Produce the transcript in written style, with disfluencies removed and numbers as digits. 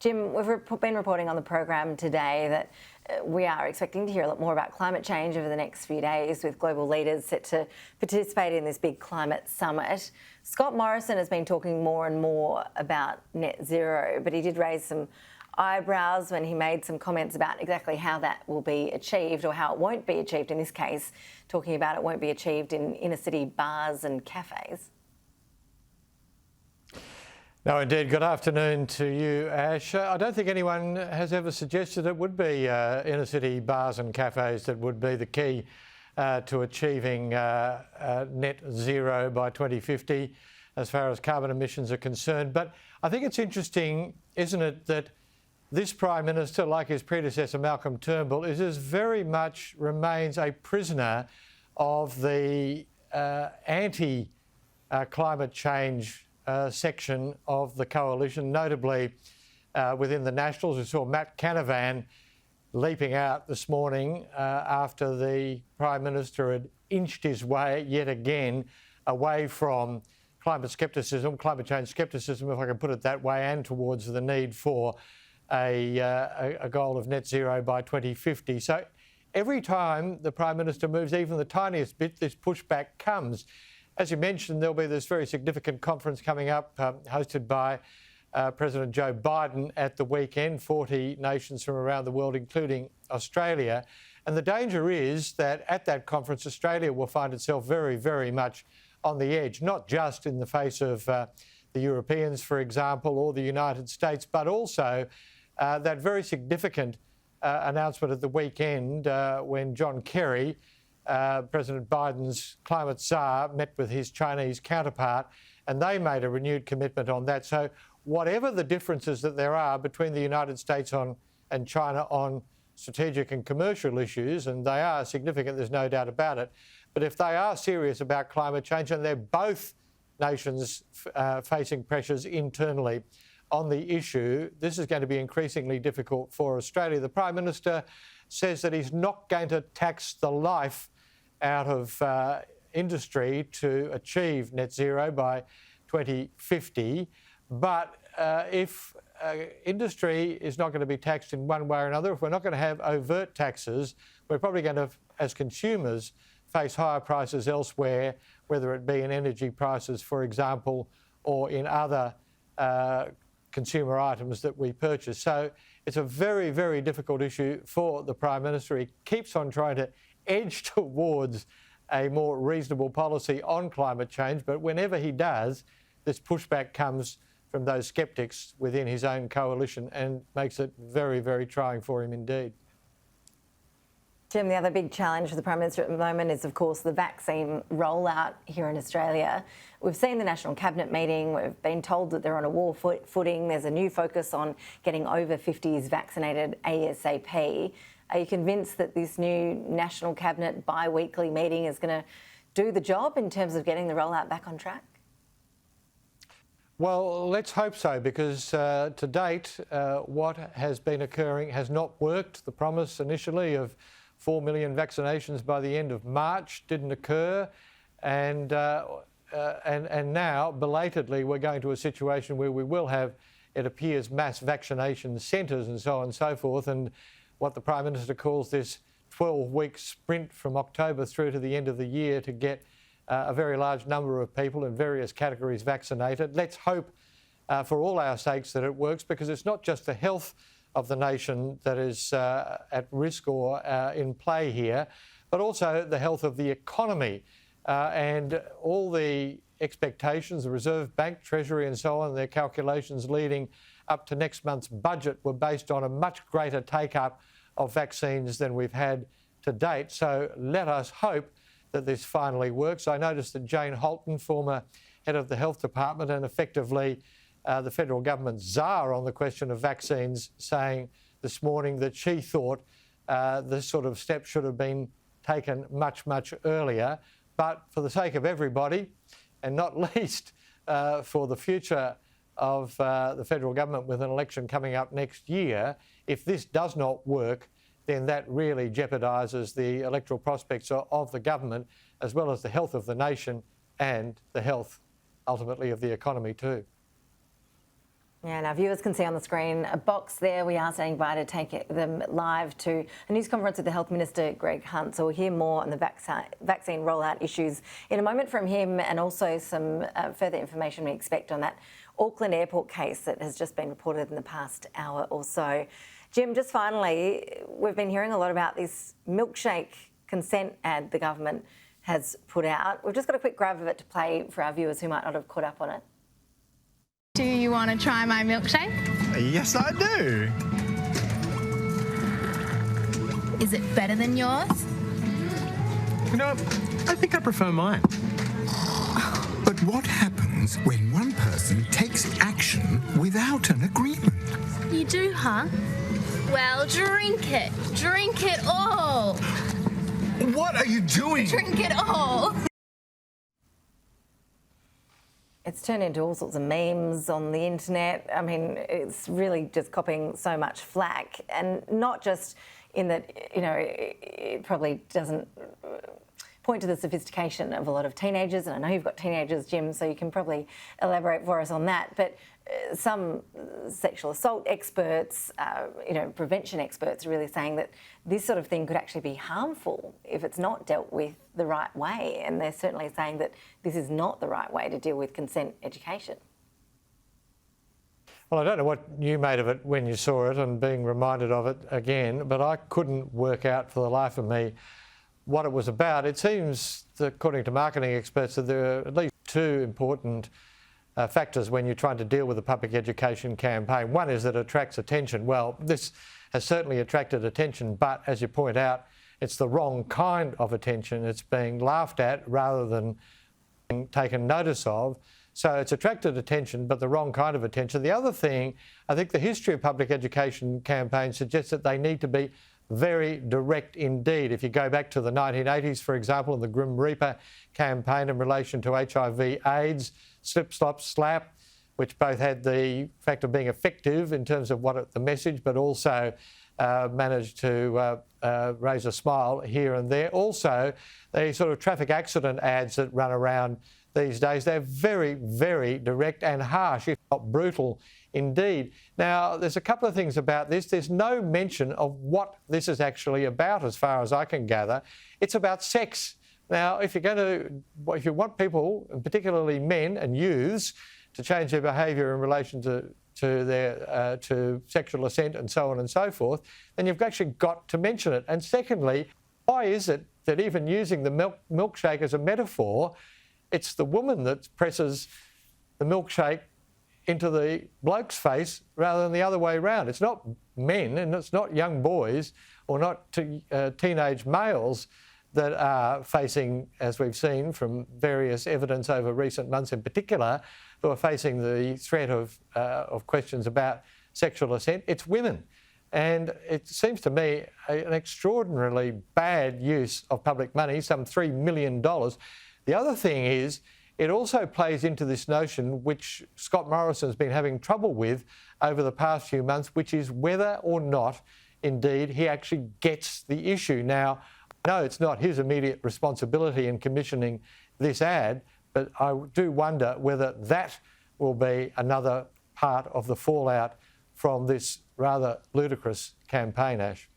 Jim, we've been reporting on the program today that we are expecting to hear a lot more about climate change over the next few days, with global leaders set to participate in this big climate summit. Scott Morrison has been talking more and more about net zero, but he did raise some eyebrows when he made some comments about exactly how that will be achieved, or how it won't be achieved in this case, talking about it won't be achieved in inner city bars and cafes. No, indeed. Good afternoon to you, Ash. I don't think anyone has ever suggested it would be inner city bars and cafes that would be the key to achieving net zero by 2050 as far as carbon emissions are concerned. But I think it's interesting, isn't it, that this Prime Minister, like his predecessor Malcolm Turnbull, very much remains a prisoner of the anti-climate change section of the coalition, notably within the Nationals. We saw Matt Canavan leaping out this morning after the Prime Minister had inched his way yet again away from climate change scepticism, if I can put it that way, and towards the need for a goal of net zero by 2050. So every time the Prime Minister moves even the tiniest bit, this pushback comes. As you mentioned, there'll be this very significant conference coming up, hosted by President Joe Biden at the weekend, 40 nations from around the world, including Australia. And the danger is that at that conference, Australia will find itself very, very much on the edge, not just in the face of the Europeans, for example, or the United States, but also that very significant announcement at the weekend when John Kerry, President Biden's climate tsar, met with his Chinese counterpart, and they made a renewed commitment on that. So whatever the differences that there are between the United States and China on strategic and commercial issues, and they are significant, there's no doubt about it, but if they are serious about climate change, and they're both nations facing pressures internally on the issue, this is going to be increasingly difficult for Australia. The Prime Minister says that he's not going to tax the life out of industry to achieve net zero by 2050. But if industry is not going to be taxed in one way or another, if we're not going to have overt taxes, we're probably going to, as consumers, face higher prices elsewhere, whether it be in energy prices, for example, or in other consumer items that we purchase. So it's a very, very difficult issue for the Prime Minister. He keeps on trying to edge towards a more reasonable policy on climate change, but whenever he does, this pushback comes from those sceptics within his own coalition and makes it very, very trying for him indeed. Jim, the other big challenge for the Prime Minister at the moment is, of course, the vaccine rollout here in Australia. We've seen the National Cabinet meeting. We've been told that they're on a war footing. There's a new focus on getting over 50s vaccinated ASAP. Are you convinced that this new National Cabinet bi-weekly meeting is going to do the job in terms of getting the rollout back on track? Well, let's hope so, because to date, what has been occurring has not worked. The promise initially of 4 million vaccinations by the end of March didn't occur, and now, belatedly, we're going to a situation where we will have, it appears, mass vaccination centres and so on and so forth, and what the Prime Minister calls this 12-week sprint from October through to the end of the year to get a very large number of people in various categories vaccinated. Let's hope for all our sakes that it works, because it's not just the health of the nation that is at risk or in play here, but also the health of the economy. And all the expectations, the Reserve Bank, Treasury and so on, their calculations leading up to next month's budget were based on a much greater take-up of vaccines than we've had to date. So let us hope that this finally works. I noticed that Jane Holton, former head of the Health Department and effectively the federal government's czar on the question of vaccines, saying this morning that she thought this sort of step should have been taken much, much earlier. But for the sake of everybody, and not least for the future of the federal government with an election coming up next year, if this does not work, then that really jeopardises the electoral prospects of the government, as well as the health of the nation and the health, ultimately, of the economy too. Yeah, and our viewers can see on the screen a box there. We are standing by to take them live to a news conference with the Health Minister, Greg Hunt. So we'll hear more on the vaccine rollout issues in a moment from him, and also some further information we expect on that Auckland airport case that has just been reported in the past hour or so. Jim, just finally, we've been hearing a lot about this milkshake consent ad the government has put out. We've just got a quick grab of it to play for our viewers who might not have caught up on it. Do you want to try my milkshake? Yes, I do. Is it better than yours? You know, I think I prefer mine. But what happens when one person takes action without an agreement? You do, huh? Well, drink it. Drink it all. What are you doing? Drink it all. It's turned into all sorts of memes on the internet. I mean, it's really just copying so much flack, and not just in that, you know, it probably doesn't point to the sophistication of a lot of teenagers, and I know you've got teenagers, Jim, so you can probably elaborate for us on that, but some sexual assault experts, you know, prevention experts are really saying that this sort of thing could actually be harmful if it's not dealt with the right way, and they're certainly saying that this is not the right way to deal with consent education. Well, I don't know what you made of it when you saw it and being reminded of it again, but I couldn't work out for the life of me what it was about. It seems that, according to marketing experts, that there are at least two important factors when you're trying to deal with a public education campaign. One is that it attracts attention. Well, this has certainly attracted attention, but as you point out, it's the wrong kind of attention. It's being laughed at rather than being taken notice of. So it's attracted attention, but the wrong kind of attention. The other thing, I think the history of public education campaigns suggests that they need to be very direct indeed. If you go back to the 1980s, for example, and the Grim Reaper campaign in relation to HIV/AIDS, Slip, Slop, Slap, which both had the fact of being effective in terms of the message, but also managed to raise a smile here and there. Also, the sort of traffic accident ads that run around these days, they're very, very direct and harsh, if not brutal indeed. Now, there's a couple of things about this. There's no mention of what this is actually about, as far as I can gather. It's about sex. Now, if you want people, and particularly men and youths, to change their behaviour in relation to sexual assent and so on and so forth, then you've actually got to mention it. And secondly, why is it that even using the milkshake as a metaphor, it's the woman that presses the milkshake into the bloke's face rather than the other way around? It's not men and it's not young boys or not teenage males that are facing, as we've seen from various evidence over recent months in particular, who are facing the threat of questions about sexual assent. It's women. And it seems to me an extraordinarily bad use of public money, some $3 million. The other thing is, it also plays into this notion, which Scott Morrison has been having trouble with over the past few months, which is whether or not, indeed, he actually gets the issue. Now, I know it's not his immediate responsibility in commissioning this ad, but I do wonder whether that will be another part of the fallout from this rather ludicrous campaign, Ash.